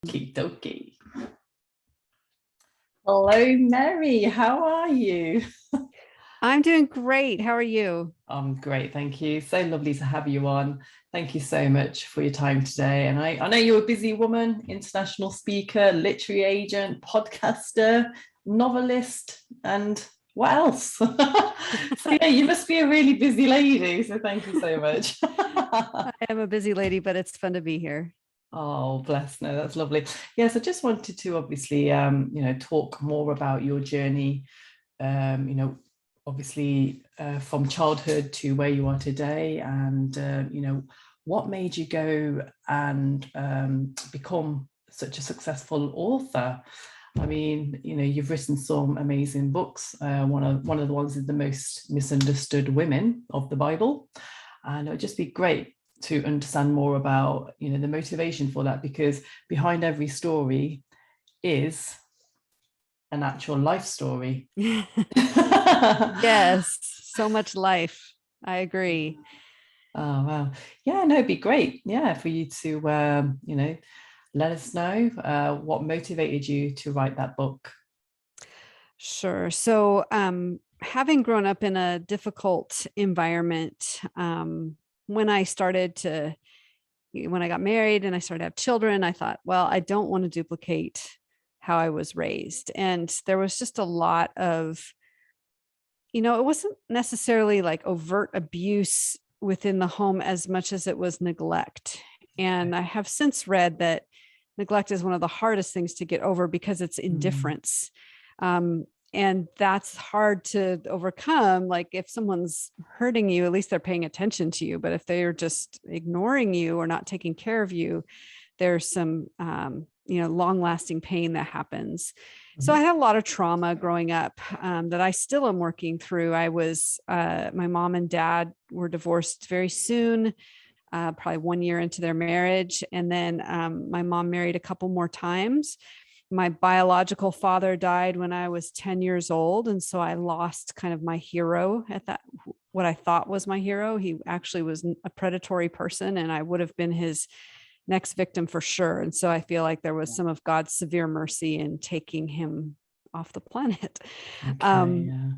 Okie dokie. Hello, Mary. How are you? I'm doing great. How are you? I'm great, thank you. So lovely to have you on. Thank you so much for your time today. And I know you're a busy woman, international speaker, literary agent, podcaster, novelist, and what else? So yeah, you must be a really busy lady. So thank you so much. I am a busy lady, but it's fun to be here. Oh, bless. No, that's lovely. Yes, I just wanted to obviously, talk more about your journey, um, you know, obviously from childhood to where you are today, and what made you go and become such a successful author. I mean, you've written some amazing books. One of the ones is The Most Misunderstood Women of the Bible, and it would just be great to understand more about the motivation for that, because behind every story is an actual life story. Yes, so much life. I agree. Oh wow. Yeah, no, it'd be great. Yeah, for you to let us know what motivated you to write that book. Sure. So, having grown up in a difficult environment, when I started to, when I got married and I started to have children, I thought, well, I don't want to duplicate how I was raised. And there was just a lot of, it wasn't necessarily like overt abuse within the home as much as it was neglect. And I have since read that neglect is one of the hardest things to get over because it's Mm. indifference. And that's hard to overcome. Like if someone's hurting you, at least they're paying attention to you. But if they're just ignoring you or not taking care of you, there's some long lasting pain that happens. So I Mhm. had a lot of trauma growing up that I still am working through. My mom and dad were divorced very soon, probably 1 year into their marriage. And then my mom married a couple more times. My biological father died when I was 10 years old. And so I lost kind of my hero at that, what I thought was my hero. He actually was a predatory person, and I would have been his next victim for sure. And so I feel like there was some of God's severe mercy in taking him off the planet. Okay, Um, yeah.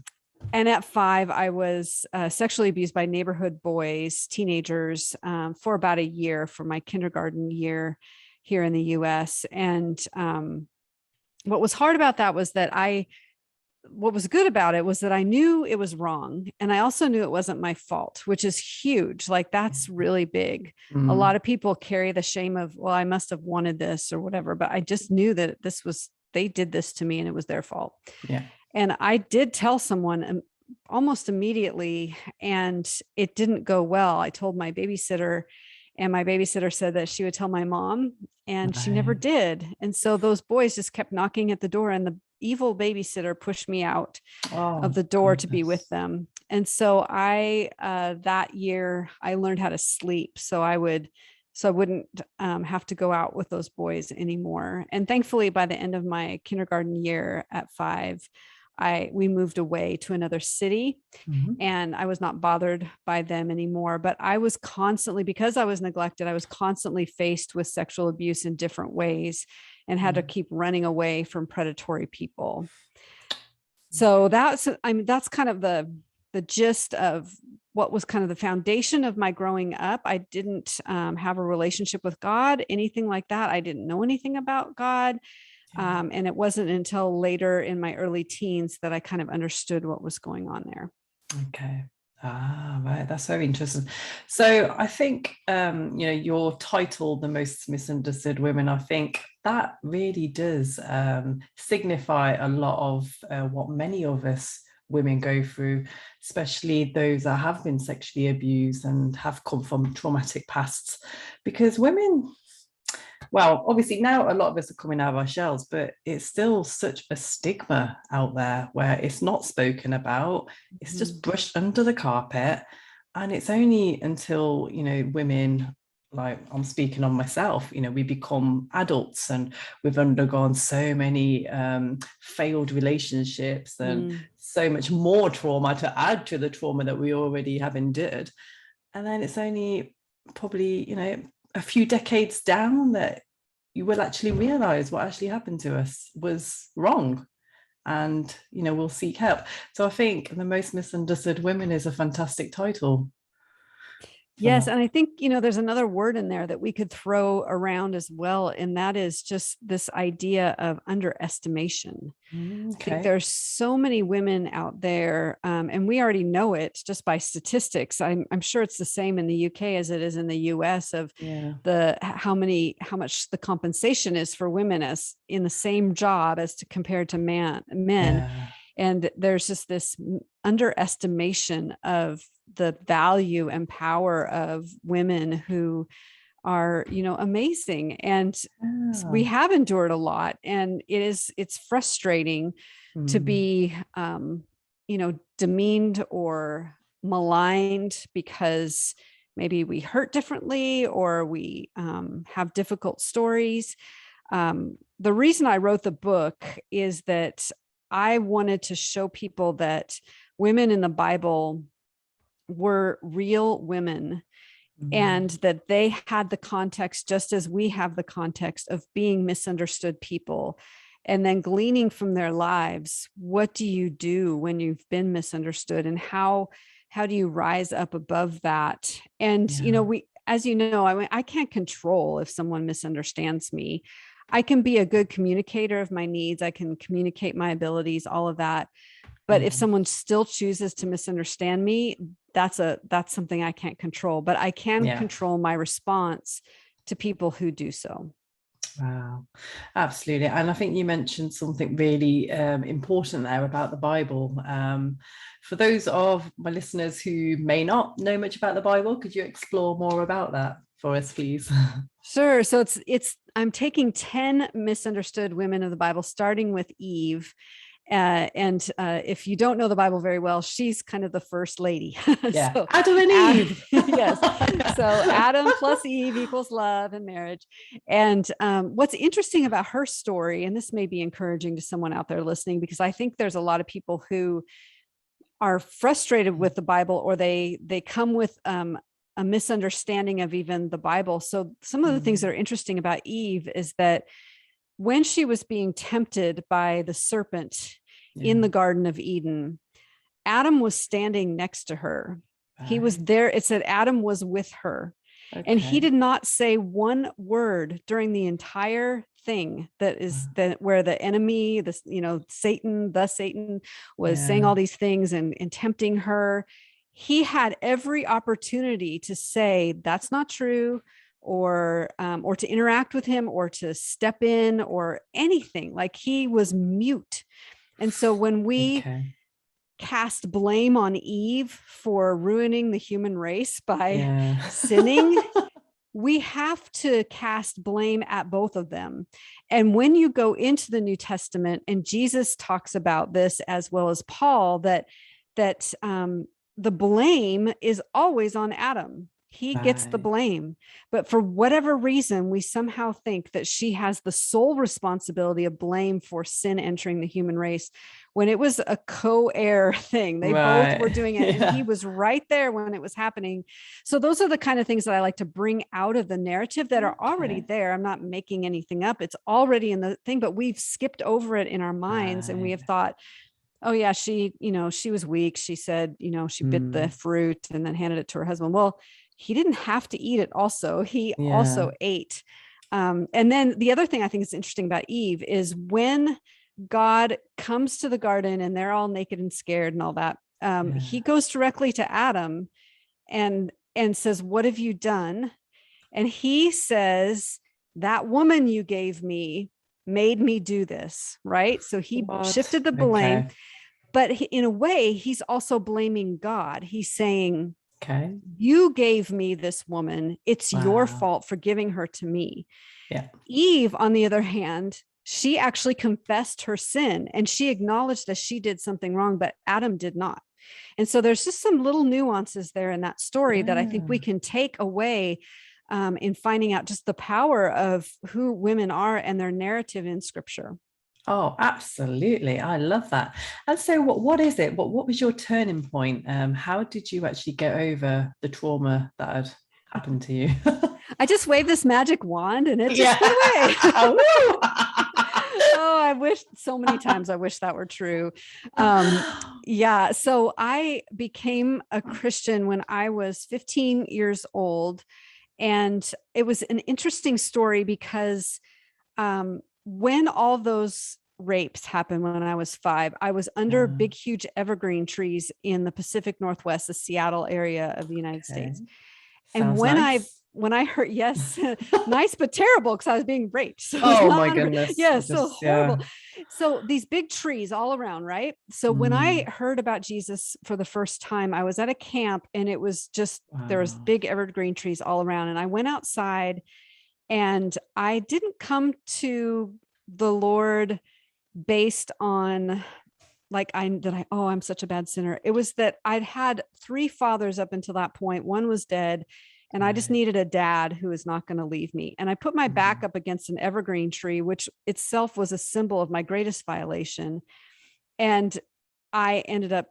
and at 5, I was sexually abused by neighborhood boys, teenagers, for about a year for my kindergarten year here in the US. And what was hard about that was that what was good about it was that I knew it was wrong. And I also knew it wasn't my fault, which is huge. Like that's really big. A lot Mm. of people carry the shame of, well, I must have wanted this or whatever, but I just knew that they did this to me and it was their fault. Yeah. And I did tell someone almost immediately, and it didn't go well. I told my babysitter, and my babysitter said that she would tell my mom, and she never Right. did. And so those boys just kept knocking at the door, and the evil babysitter pushed me out of Oh the door to be with goodness. them. And so that year I learned how to sleep. So I wouldn't have to go out with those boys anymore. And thankfully, by the end of my kindergarten year at 5, we moved away to another city, Mhm. and I was not bothered by them anymore. But I was constantly, because I was neglected, I was constantly faced with sexual abuse in different ways and had to Mm. keep running away from predatory people. So that's kind of the gist of what was kind of the foundation of my growing up. I didn't have a relationship with God, anything like that. I didn't know anything about God. Yeah. And it wasn't until later in my early teens that I kind of understood what was going on there. Okay. Ah, right. That's very interesting. So I think your title, The Most Misunderstood Women, I think that really does signify a lot of what many of us women go through, especially those that have been sexually abused and have come from traumatic pasts. Because women, well, obviously now a lot of us are coming out of our shells, but it's still such a stigma out there where it's not spoken about. It's just Mhm. brushed under the carpet. And it's only until, women, like I'm speaking on myself, we become adults and we've undergone so many failed relationships and Mm. so much more trauma to add to the trauma that we already have endured. And then it's only probably, a few decades down that you will actually realize what actually happened to us was wrong. And, we'll seek help. So I think The Most Misunderstood Women is a fantastic title. Yes. And I think, there's another word in there that we could throw around as well. And that is just this idea of underestimation. I think there's so many women out there, and we already know it just by statistics. I'm sure it's the same in the UK as it is in the US of how much the compensation is for women as in the same job as compared to men. Yeah. And there's just this underestimation of the value and power of women who are, amazing. And we have endured a lot, and it's frustrating to be, demeaned or maligned because maybe we hurt differently or we have difficult stories. The reason I wrote the book is that I wanted to show people that women in the Bible were real women and that they had the context just as we have the context of being misunderstood people. And then gleaning from their lives, what do you do when you've been misunderstood, and how do you rise up above that? And, I can't control if someone misunderstands me. I can be a good communicator of my needs. I can communicate my abilities, all of that. But if someone still chooses to misunderstand me, that's something I can't control, but I can control my response to people who do so. Wow, absolutely. And I think you mentioned something really important there about the Bible. For those of my listeners who may not know much about the Bible, could you explore more about that for us, please? Sure. So I'm taking 10 misunderstood women of the Bible, starting with Eve. If you don't know the Bible very well, she's kind of the first lady. Yeah. So, Adam and Eve. Yes. So Adam plus Eve equals love and marriage. And what's interesting about her story, and this may be encouraging to someone out there listening, because I think there's a lot of people who are frustrated with the Bible, or they come with a misunderstanding of even the Bible. So some of the things that are interesting about Eve is that when she was being tempted by the serpent in the Garden of Eden, Adam was standing next to her. He was there. It said Adam was with her. Okay. And he did not say one word during the entire thing where the enemy, Satan was saying all these things and tempting her. He had every opportunity to say, that's not true, or to interact with him, or to step in, or anything. Like, he was mute. And so when we cast blame on Eve for ruining the human race by sinning, we have to cast blame at both of them. And when you go into the New Testament, and Jesus talks about this as well as Paul, that the blame is always on Adam. He gets the blame. But for whatever reason, we somehow think that she has the sole responsibility of blame for sin entering the human race, when it was a co-heir thing. They both were doing it, and he was right there when it was happening. So those are the kind of things that I like to bring out of the narrative that are already there. I'm not making anything up. It's already in the thing, but we've skipped over it in our minds, and we have thought, oh yeah, she was weak. She said, she bit the fruit and then handed it to her husband. Well, he didn't have to eat it also. He also ate. And then the other thing I think is interesting about Eve is when God comes to the garden and they're all naked and scared and all that, he goes directly to Adam and says, what have you done? And he says, that woman you gave me made me do this, right? So he shifted the blame. But in a way, he's also blaming God. He's saying, you gave me this woman. It's your fault for giving her to me. Yeah. Eve, on the other hand, she actually confessed her sin, and she acknowledged that she did something wrong, but Adam did not. And so there's just some little nuances there in that story that I think we can take away in finding out just the power of who women are and their narrative in Scripture. Oh, absolutely. I love that. And so what is it? What was your turning point? How did you actually get over the trauma that had happened to you? I just waved this magic wand and it just Yeah. went away. Woo! Oh, I wish so many times. I wish that were true. Yeah. So I became a Christian when I was 15 years old. And it was an interesting story because when all those rapes happened when I was 5, I was under Yeah. big, huge evergreen trees in the Pacific Northwest, the Seattle area of the United Okay. States. And Sounds nice. when I heard, yes, nice, but terrible because I was being raped. So it's Oh not, my goodness. yeah, so Just, yeah. horrible. So these big trees all around, right? So when I heard about Jesus for the first time, I was at a camp and it was just, there was Wow. big evergreen trees all around. And I went outside and I didn't come to the Lord based on I'm such a bad sinner. It was that I'd had 3 fathers up until that point. One was dead. And I just Right. needed a dad who was not going to leave me. And I put my back up against an evergreen tree, which itself was a symbol of my greatest violation. And I ended up,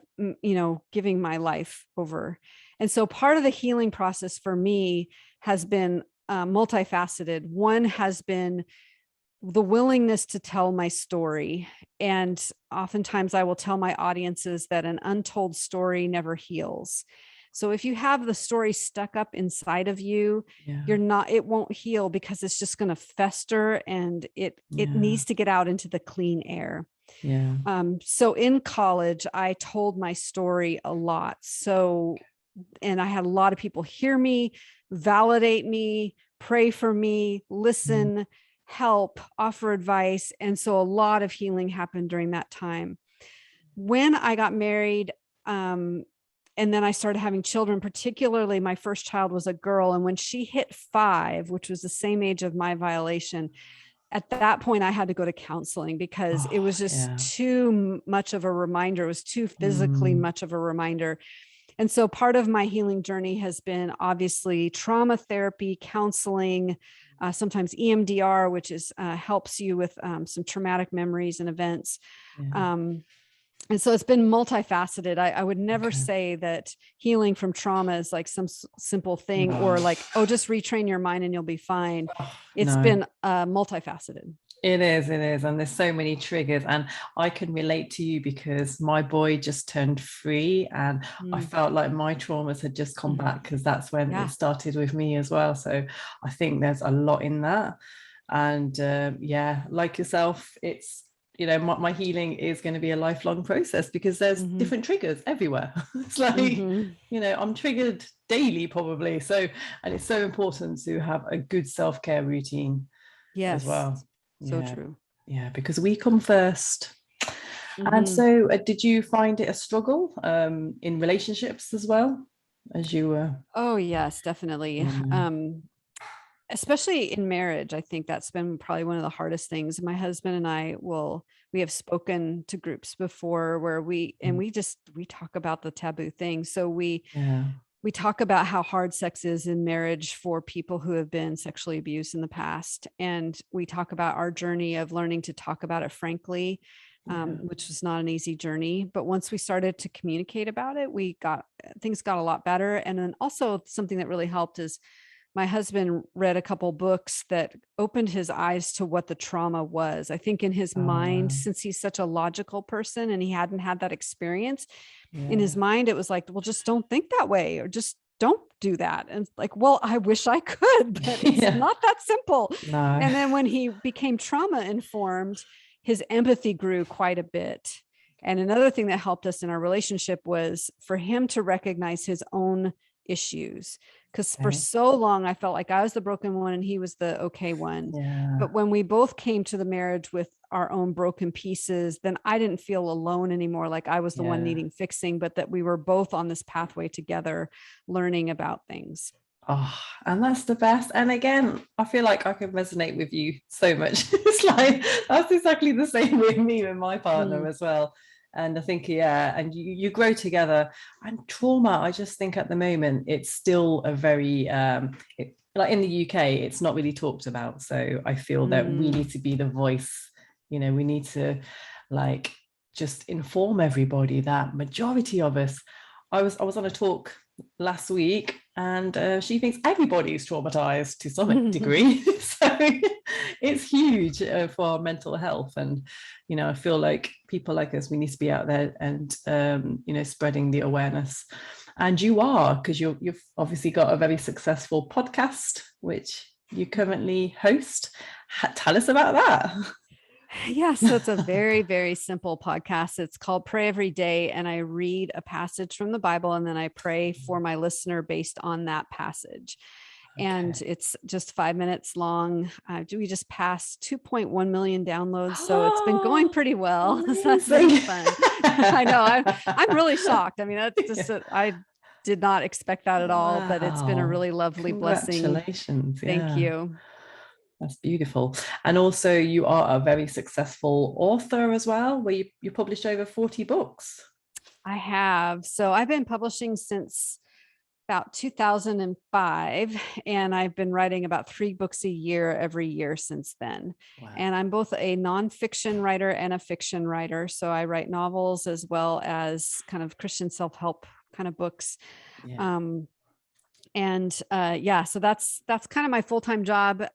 giving my life over. And so part of the healing process for me has been multifaceted. One has been the willingness to tell my story. And oftentimes I will tell my audiences that an untold story never heals. So if you have the story stuck up inside of you, it won't heal because it's just going to fester and it needs to get out into the clean air. Yeah. So in college, I told my story a lot. And I had a lot of people hear me, validate me, pray for me, listen, help, offer advice. And so a lot of healing happened during that time. When I got married, and then I started having children, particularly my first child was a girl. And when she hit 5, which was the same age of my violation, at that point I had to go to counseling because it was just too much of a reminder. It was too physically much of a reminder. And so part of my healing journey has been obviously trauma therapy, counseling, sometimes EMDR, which is helps you with some traumatic memories and events. And so it's been multifaceted. I would never say that healing from trauma is like some simple thing or like, oh, just retrain your mind and you'll be fine. It's been multifaceted. It is. And there's so many triggers. And I can relate to you because my boy just turned 3 and I felt like my traumas had just come back because that's when it started with me as well. So I think there's a lot in that. And like yourself, it's, my healing is going to be a lifelong process because there's different triggers everywhere. It's like, I'm triggered daily probably. So, and it's so important to have a good self-care routine as well. So true. Yeah, because we come first. And so did you find it a struggle in relationships as well as you were? Oh, yes, definitely. Especially in marriage. I think that's been probably one of the hardest things. My husband and I we have spoken to groups before where we talk about the taboo things. So we talk about how hard sex is in marriage for people who have been sexually abused in the past. And we talk about our journey of learning to talk about it frankly, which was not an easy journey. But once we started to communicate about it, things got a lot better. And then also something that really helped is my husband read a couple books that opened his eyes to what the trauma was. I think in his mind, since he's such a logical person and he hadn't had that experience, in his mind, it was like, well, just don't think that way or just don't do that. And like, well, I wish I could, but it's not that simple. No. And then when he became trauma informed, his empathy grew quite a bit. And another thing that helped us in our relationship was for him to recognize his own issues. Because for so long, I felt like I was the broken one and he was the okay one. But when we both came to the marriage with our own broken pieces, then I didn't feel alone anymore. Like I was the one needing fixing, but that we were both on this pathway together, learning about things. Oh, and that's the best. And again, I feel like I can resonate with you so much. It's like, that's exactly the same with me and my partner as well. And I think, and you grow together. And trauma, I just think at the moment, it's still a very, like in the UK, it's not really talked about. So I feel that we need to be the voice, we need to like just inform everybody that majority of us, I was on a talk last week and she thinks everybody's traumatized to some degree. So it's huge for our mental health. And, I feel like people like us, we need to be out there and, spreading the awareness. And you are, because you've obviously got a very successful podcast, which you currently host. Tell us about that. Yeah, so it's a very, very simple podcast. It's called Pray Every Day, and I read a passage from the Bible, and then I pray for my listener based on that passage. And it's just 5 minutes long. We just passed 2.1 million downloads, so it's been going pretty well. So that's been fun. I know. I'm really shocked. I mean, that's just I did not expect that at all, but it's been a really lovely blessing. Congratulations. Thank you. That's beautiful. And also you are a very successful author as well, where you published over 40 books. I have. So I've been publishing since about 2005, and I've been writing about 3 books a year every year since then. Wow. And I'm both a nonfiction writer and a fiction writer. So I write novels as well as kind of Christian self-help kind of books. Yeah. So that's kind of my full-time job.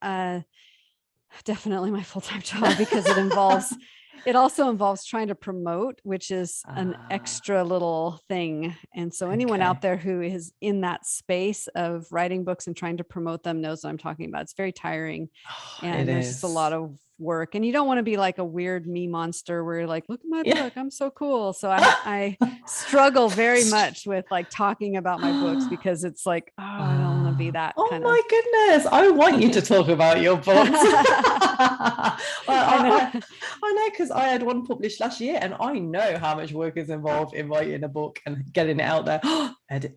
Definitely my full-time job, because it also involves trying to promote, which is an extra little thing. And so anyone out there who is in that space of writing books and trying to promote them knows what I'm talking about. It's very tiring, and there's just a lot of work, and you don't want to be like a weird me monster where you're like, look at my book, I'm so cool. So I struggle very much with like talking about my books, because it's like, I don't want to be that kind of. Goodness, I want you to talk about your books. I know, because I had one published last year, and I know how much work is involved in writing a book and getting it out there.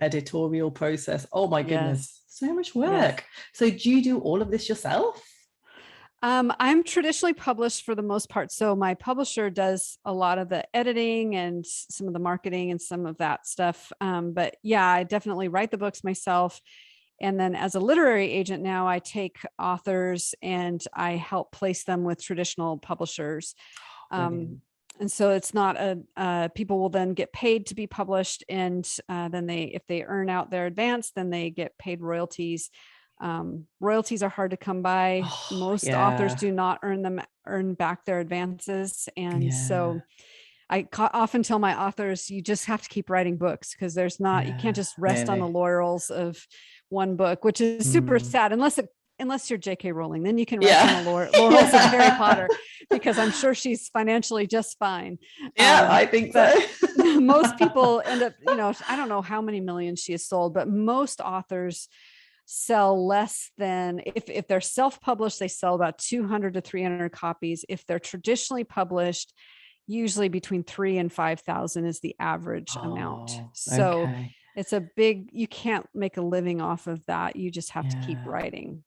Editorial process, oh my goodness, so much work. Yes. So do you do all of this yourself? I'm traditionally published for the most part. So my publisher does a lot of the editing and some of the marketing and some of that stuff. But yeah, I definitely write the books myself. And then as a literary agent now, I take authors and I help place them with traditional publishers. And so it's not people will then get paid to be published. And then if they earn out their advance, then they get paid royalties. Royalties are hard to come by. Most authors do not earn back their advances. And so I often tell my authors, you just have to keep writing books, because you can't just rest on the laurels of one book, which is super sad, unless you're J.K. Rowling, then you can rest on the laurels of Harry Potter, because I'm sure she's financially just fine. I think so. Most people end up, I don't know how many millions she has sold, but most authors sell less than, if they're self-published, they sell about 200 to 300 copies. If they're traditionally published, usually between 3,000 and 5,000 is the average amount. So it's you can't make a living off of that. You just have to keep writing.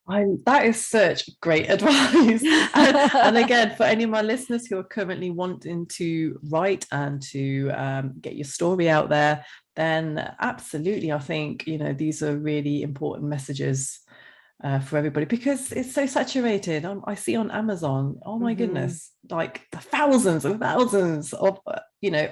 That is such great advice. And again, for any of my listeners who are currently wanting to write and to get your story out there, then absolutely, I think, these are really important messages for everybody, because it's so saturated. I see on Amazon, oh my goodness, like thousands and thousands of,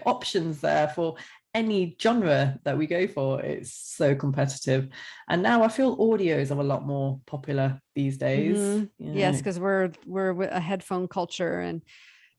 options there for any genre that we go for. It's so competitive. And now I feel audios are a lot more popular these days. Yes, because we're a headphone culture. And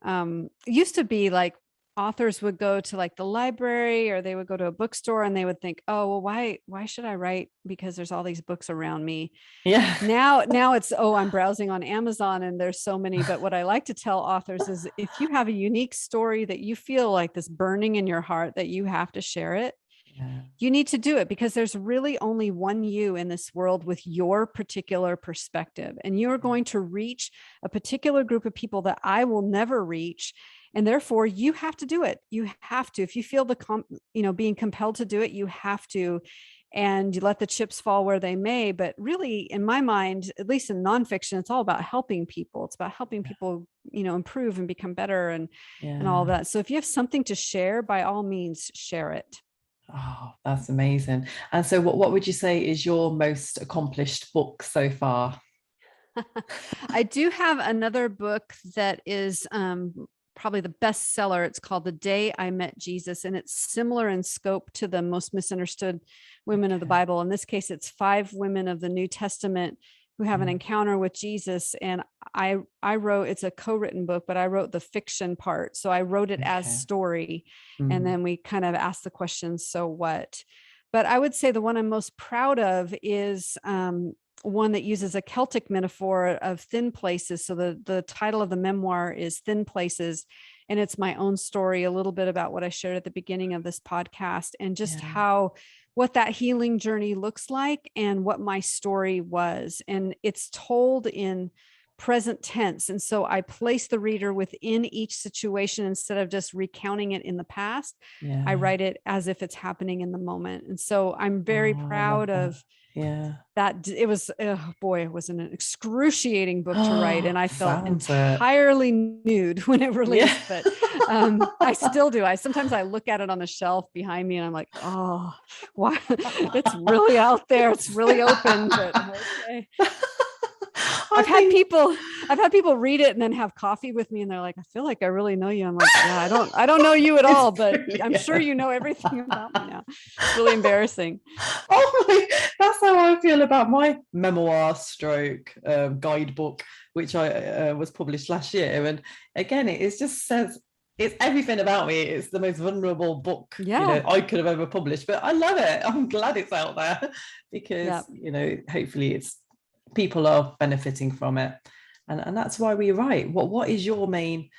it used to be like authors would go to like the library, or they would go to a bookstore, and they would think, oh, well, why should I write? Because there's all these books around me. Now it's, I'm browsing on Amazon and there's so many. But what I like to tell authors is, if you have a unique story that you feel like this burning in your heart that you have to share it, you need to do it, because there's really only one you in this world with your particular perspective, and you're going to reach a particular group of people that I will never reach. And therefore you have to do it. You have to, if you feel being compelled to do it, you have to, and you let the chips fall where they may. But really, in my mind, at least in nonfiction, it's all about helping people. It's about helping people, improve and become better and all that. So if you have something to share, by all means, share it. Oh, that's amazing. And so what would you say is your most accomplished book so far? I do have another book that is probably the best seller. It's called The Day I Met Jesus, and it's similar in scope to the Most Misunderstood Women of the Bible. In this case, it's 5 women of the New Testament who have an encounter with Jesus. And I wrote, it's a co-written book, but I wrote the fiction part. So I wrote it as story. And then we kind of asked the question, so what? But I would say the one I'm most proud of is one that uses a Celtic metaphor of thin places. So the title of the memoir is Thin Places. And it's my own story, a little bit about what I shared at the beginning of this podcast, and just what that healing journey looks like and what my story was. And it's told in present tense. And so I place the reader within each situation instead of just recounting it in the past. I write it as if it's happening in the moment. And so I'm very proud of that. It was, oh boy, it was an excruciating book to write. And I felt entirely nude when it released, but I still do. Sometimes I look at it on the shelf behind me and I'm like, oh, why? It's really out there. It's really open, but okay. I've had people read it and then have coffee with me and they're like, I feel like I really know you. I'm like, yeah, I don't know you at all, but I'm sure you know everything about me now. It's really embarrassing. That's how I feel about my memoir stroke guidebook, which I was published last year. And again, it just says it's everything about me. It's the most vulnerable book I could have ever published, but I love it. I'm glad it's out there because, hopefully it's people are benefiting from it. And that's why we write. What is your main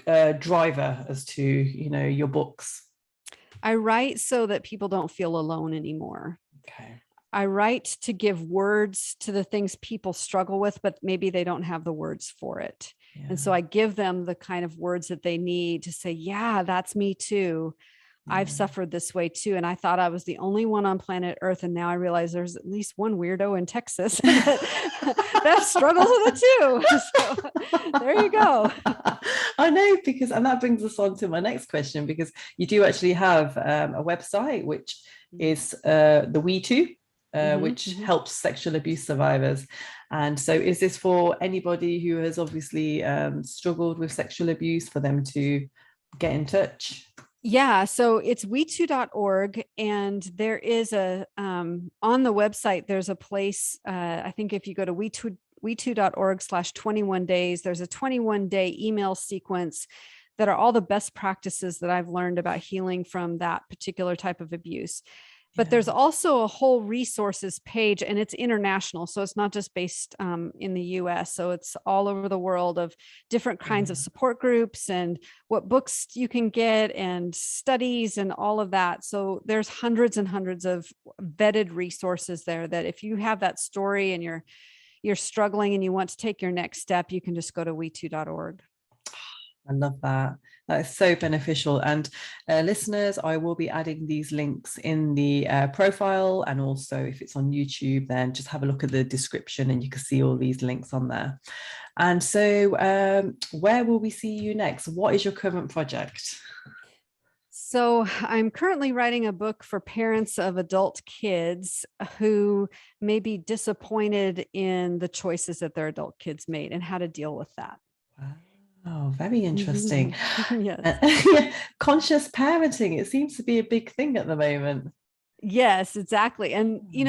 driver as to, your books? I write so that people don't feel alone anymore. Okay. I write to give words to the things people struggle with, but maybe they don't have the words for it. Yeah. And so I give them the kind of words that they need to say, yeah, that's me too. I've suffered this way too. And I thought I was the only one on planet Earth. And now I realize there's at least one weirdo in Texas that struggles with it too. So there you go. I know, and that brings us on to my next question, because you do actually have a website, which is the WeToo, which helps sexual abuse survivors. And so is this for anybody who has obviously struggled with sexual abuse, for them to get in touch? Yeah, so it's WeToo.org, and there is on the website, there's a place, I think if you go to WeToo.org/21 days, there's a 21-day email sequence that are all the best practices that I've learned about healing from that particular type of abuse. But there's also a whole resources page, and it's international. So it's not just based in the US. So it's all over the world of different kinds of support groups and what books you can get and studies and all of that. So there's hundreds and hundreds of vetted resources there that if you have that story and you're struggling and you want to take your next step, you can just go to WeToo.org. I love that. That is so beneficial. And listeners, I will be adding these links in the profile. And also if it's on YouTube, then just have a look at the description and you can see all these links on there. And so where will we see you next? What is your current project? So I'm currently writing a book for parents of adult kids who may be disappointed in the choices that their adult kids made and how to deal with that. Wow. Oh, very interesting. Yes. Conscious parenting, it seems to be a big thing at the moment. Yes, exactly. And, you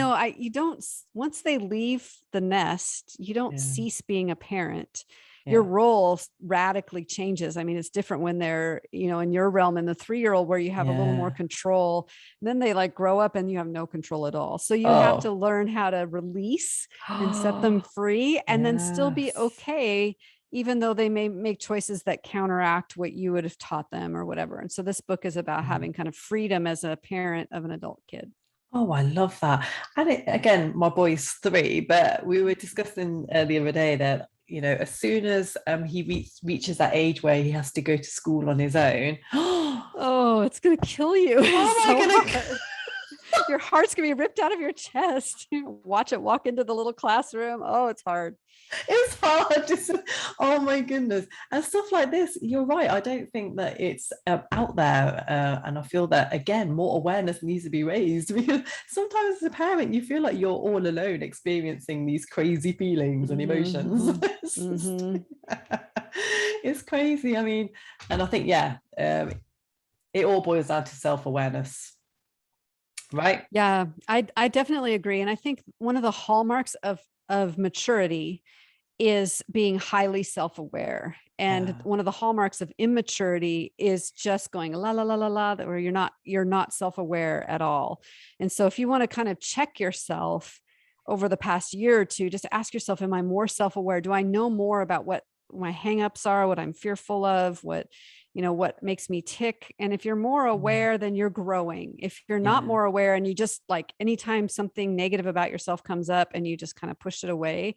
don't, once they leave the nest, you don't cease being a parent. Your role radically changes. I mean, it's different when they're, in your realm, in the 3-year-old, where you have a little more control. Then they grow up and you have no control at all. So you have to learn how to release and set them free, and then still be okay, even though they may make choices that counteract what you would have taught them or whatever. And so this book is about having kind of freedom as a parent of an adult kid. Oh, I love that. And again, my boy's 3, but we were discussing the other day that, as soon as he reaches that age where he has to go to school on his own. Oh, it's going to kill you. Your heart's going to be ripped out of your chest. Watch it walk into the little classroom. Oh, it's hard. It's hard. Oh my goodness. And stuff like this, you're right. I don't think that it's out there. And I feel that, again, more awareness needs to be raised, because sometimes as a parent, you feel like you're all alone experiencing these crazy feelings and emotions. It's crazy. I mean, and I think, yeah, it all boils down to self-awareness, right? Yeah, I definitely agree. And I think one of the hallmarks of maturity is being highly self-aware. And Yeah. one of the hallmarks of immaturity is just going la la la la la, where you're not self-aware at all. And so if you want to kind of check yourself over the past year or two, just ask yourself, am I more self-aware? Do I know more about what my hangups are, what I'm fearful of, what makes me tick? And if you're more aware, then you're growing. If you're not Yeah. more aware and you just like anytime something negative about yourself comes up and you just kind of push it away,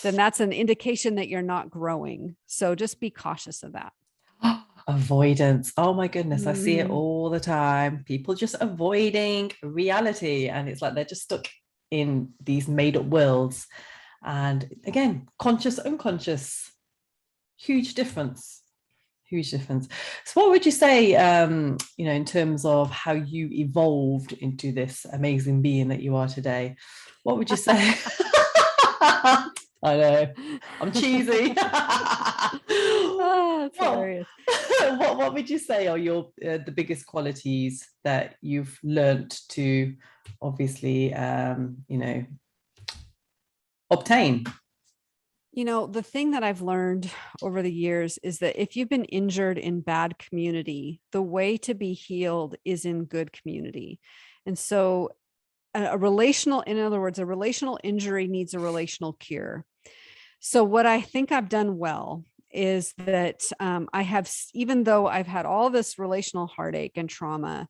then that's an indication that you're not growing. So just be cautious of that. Avoidance. Oh my goodness, I see it Mhm. all the time. People just avoiding reality, and it's like they're just stuck in these made up worlds. And again, conscious, unconscious, huge difference. Huge difference. So what would you say, in terms of how you evolved into this amazing being that you are today? What would you say? I know, I'm cheesy. Oh, that's Well, hilarious. what would you say are your the biggest qualities that you've learned to obviously obtain? The thing that I've learned over the years is that if you've been injured in bad community, the way to be healed is in good community. And so in other words, a relational injury needs a relational cure. So what I think I've done well is that even though I've had all this relational heartache and trauma,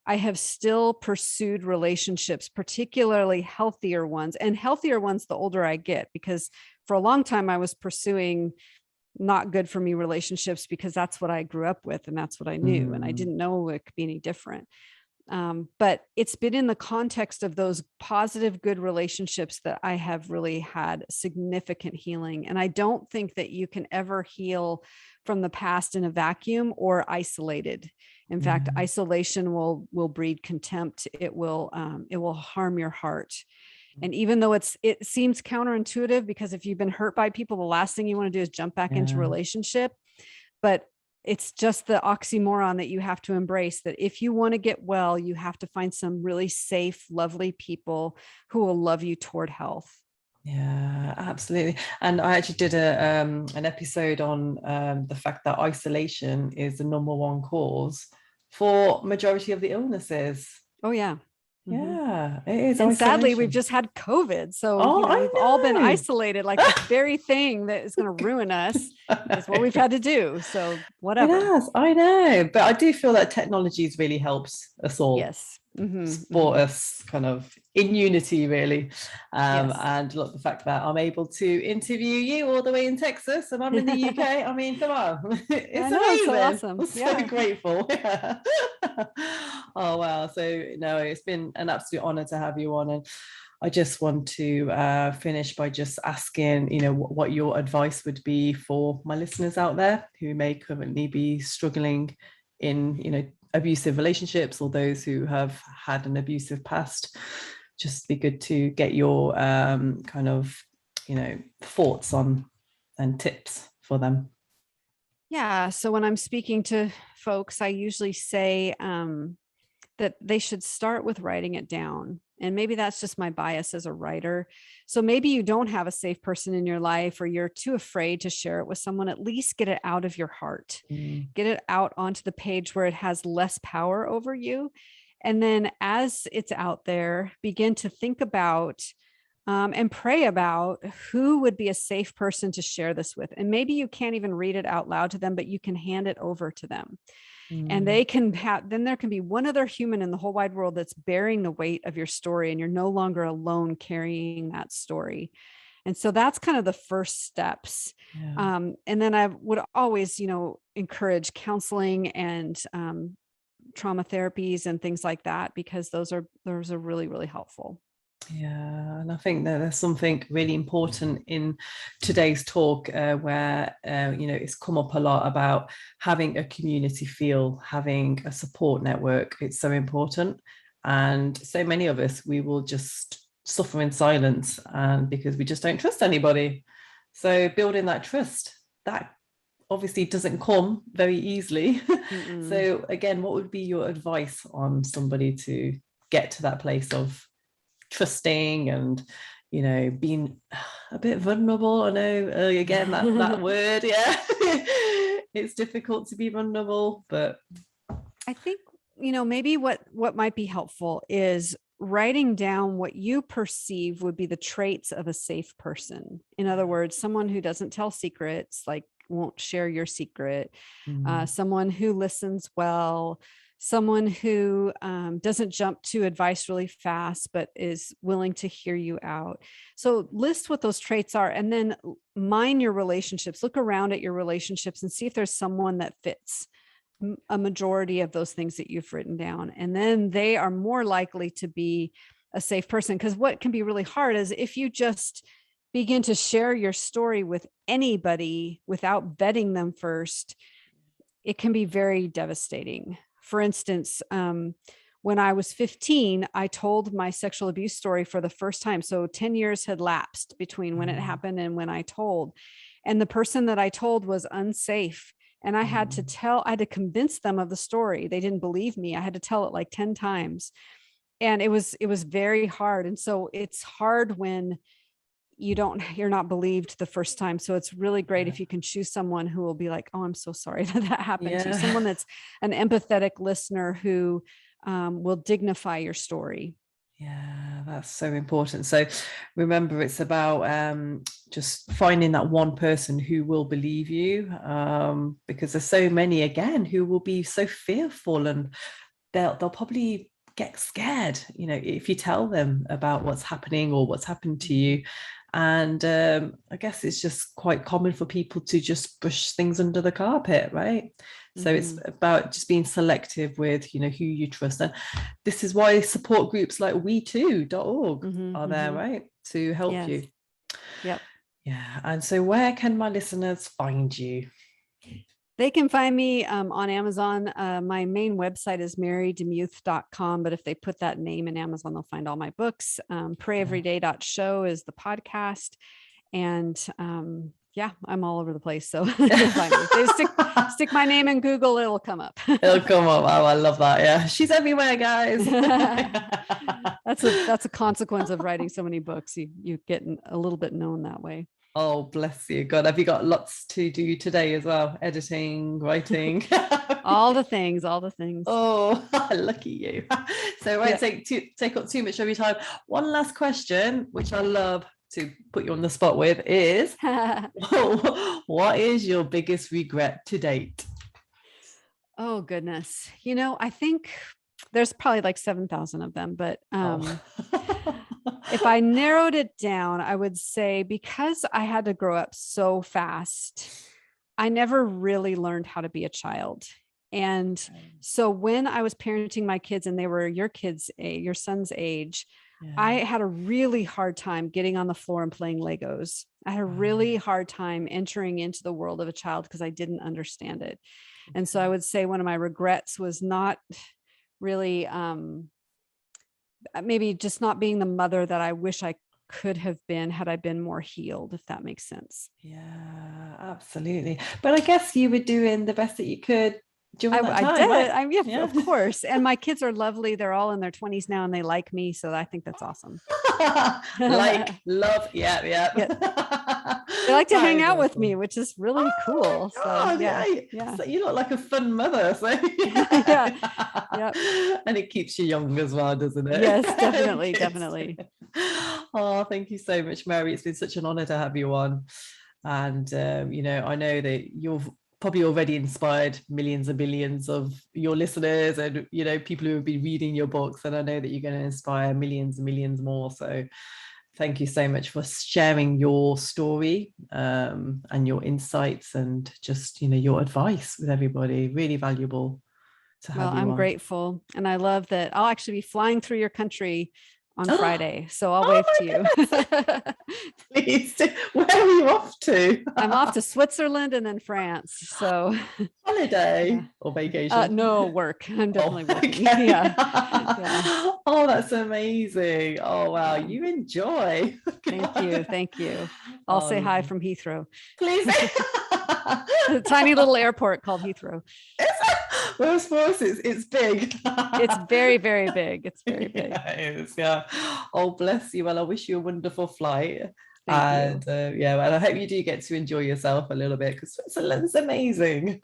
I have still pursued relationships, particularly healthier ones the older I get, because for a long time I was pursuing not good for me relationships because that's what I grew up with and that's what I knew. And I Mm, didn't know it could be any different. But it's been in the context of those positive, good relationships that I have really had significant healing. And I don't think that you can ever heal from the past in a vacuum or isolated. In fact, yeah. isolation will breed contempt. It will harm your heart. And even though it seems counterintuitive, because if you've been hurt by people, the last thing you want to do is jump back into a Yeah. relationship. But it's just the oxymoron that you have to embrace, that if you want to get well, you have to find some really safe, lovely people who will love you toward health. Yeah, absolutely. And I actually did an episode on the fact that isolation is the number one cause for majority of the illnesses. Oh, yeah. Mm-hmm. Yeah, it is And sadly, we've isolation. just had COVID. So, Oh, we've all been I isolated. Like the very thing that is going to ruin us is what know. we've had to do. So, It whatever. has, I know, but I do feel that technology has really helped us all, Yes. Mm-hmm, support mm-hmm. us kind of in unity, really. Yes. And look, the fact that I'm able to interview you all the way in Texas and I'm in the UK, I mean, come on, I it's know. It's so amazing. awesome. I'm so Yeah. grateful. Yeah. Oh, wow. So, no, it's been an absolute honor to have you on. And I just want to finish by just asking, what your advice would be for my listeners out there who may currently be struggling in, abusive relationships, or those who have had an abusive past. Just be good to get your kind of, thoughts on and tips for them. Yeah. So when I'm speaking to folks, I usually say that they should start with writing it down. And maybe that's just my bias as a writer. So maybe you don't have a safe person in your life, or you're too afraid to share it with someone. At least get it out of your heart, Mm, get it out onto the page where it has less power over you. And then as it's out there, begin to think about and pray about who would be a safe person to share this with. And maybe you can't even read it out loud to them, but you can hand it over to them. And mm, they can have, then there can be one other human in the whole wide world that's bearing the weight of your story, and you're no longer alone carrying that story. And so that's kind of the first steps. yeah. And then I would always, encourage counseling and trauma therapies and things like that, because those are really, really helpful. Yeah, and I think that there's something really important in today's talk where, it's come up a lot about having a community feel, having a support network. It's so important. And so many of us, we will just suffer in silence, and because we just don't trust anybody. So building that trust, that obviously doesn't come very easily. Mm-mm. So again, what would be your advice on somebody to get to that place of trusting and, you know, being a bit vulnerable? I know, again, that word, yeah. It's difficult to be vulnerable, but I think, maybe what might be helpful is writing down what you perceive would be the traits of a safe person. In other words, someone who doesn't tell secrets, like won't share your secret, someone who listens well, someone who doesn't jump to advice really fast, but is willing to hear you out. So list what those traits are, and then mine your relationships. Look around at your relationships and see if there's someone that fits a majority of those things that you've written down. And then they are more likely to be a safe person. Because what can be really hard is if you just begin to share your story with anybody without vetting them first, it can be very devastating. For instance, when I was 15, I told my sexual abuse story for the first time. So 10 years had lapsed between when it happened and when I told. And the person that I told was unsafe. And I had to convince them of the story. They didn't believe me. I had to tell it like 10 times. And it was very hard. And so it's hard when you're not believed the first time. So it's really great if you can choose someone who will be like, oh, I'm so sorry that happened to you. Someone that's an empathetic listener who will dignify your story. Yeah, that's so important. So remember, it's about just finding that one person who will believe you, because there's so many, again, who will be so fearful, and they'll probably get scared, you know, if you tell them about what's happening or what's happened to you. And I guess it's just quite common for people to just brush things under the carpet, right? So it's about just being selective with, you know, who you trust. And this is why support groups like WeToo.org are there, right? To help you. Yep. Yeah. And so where can my listeners find you? They can find me on Amazon. My main website is marydemuth.com, but if they put that name in Amazon, they'll find all my books. Prayeveryday.show is the podcast. And I'm all over the place. So you'll find me. They stick my name in Google, it'll come up. It'll come up. Oh, I love that. Yeah. She's everywhere, guys. That's a consequence of writing so many books. You get a little bit known that way. Oh, bless you. God, have you got lots to do today as well? Editing, writing. all the things. Oh, lucky you. So it won't take up too much of your time. One last question, which I love to put you on the spot with, is what is your biggest regret to date? Oh, goodness. I think there's probably like 7,000 of them, but if I narrowed it down, I would say because I had to grow up so fast, I never really learned how to be a child. And so when I was parenting my kids and they were your son's age, I had a really hard time getting on the floor and playing Legos. I had a really hard time entering into the world of a child because I didn't understand it. And so I would say one of my regrets was not really, maybe just not being the mother that I wish I could have been had I been more healed, if that makes sense. Yeah, absolutely. But I guess you were doing the best that you could during that time, I did. Right? Of course. And my kids are lovely. They're all in their 20s now and they like me. So I think that's awesome. Love. Yeah. They like to hang out with me, which is really cool. So yeah. So you look like a fun mother. So and it keeps you young as well, doesn't it? Yes, definitely. Oh, thank you so much, Mary. It's been such an honor to have you on. And I know that you've probably already inspired millions and millions of your listeners and people who have been reading your books, and I know that you're going to inspire millions and millions more. So thank you so much for sharing your story and your insights and just your advice with everybody. Really valuable to have you I'm on. Grateful, and I love that I'll actually be flying through your country on Friday. So I'll wave to you. Please do. Where are you off to? I'm off to Switzerland and then France. So holiday or vacation? No, work. I'm definitely working. Okay. Yeah. Oh, that's amazing. Oh, wow. You enjoy. Thank you. I'll say hi from Heathrow. Please. A tiny little airport called Heathrow. Whereas for us, it's big. It's very, very big. It's very big. Yeah, it is, yeah. Oh, bless you. Well, I wish you a wonderful flight. Thank And you. yeah, well, I hope you do get to enjoy yourself a little bit, because Switzerland's amazing.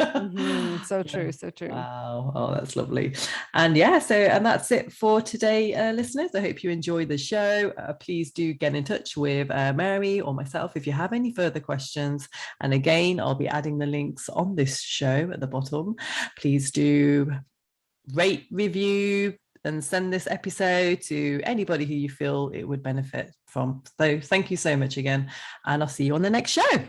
So Yeah. true. So true. Wow. Oh, that's lovely. And yeah, and that's it for today, listeners. I hope you enjoyed the show. Please do get in touch with Mary or myself if you have any further questions. And again, I'll be adding the links on this show at the bottom. Please do rate, review, and send this episode to anybody who you feel it would benefit from. So thank you so much again, and I'll see you on the next show.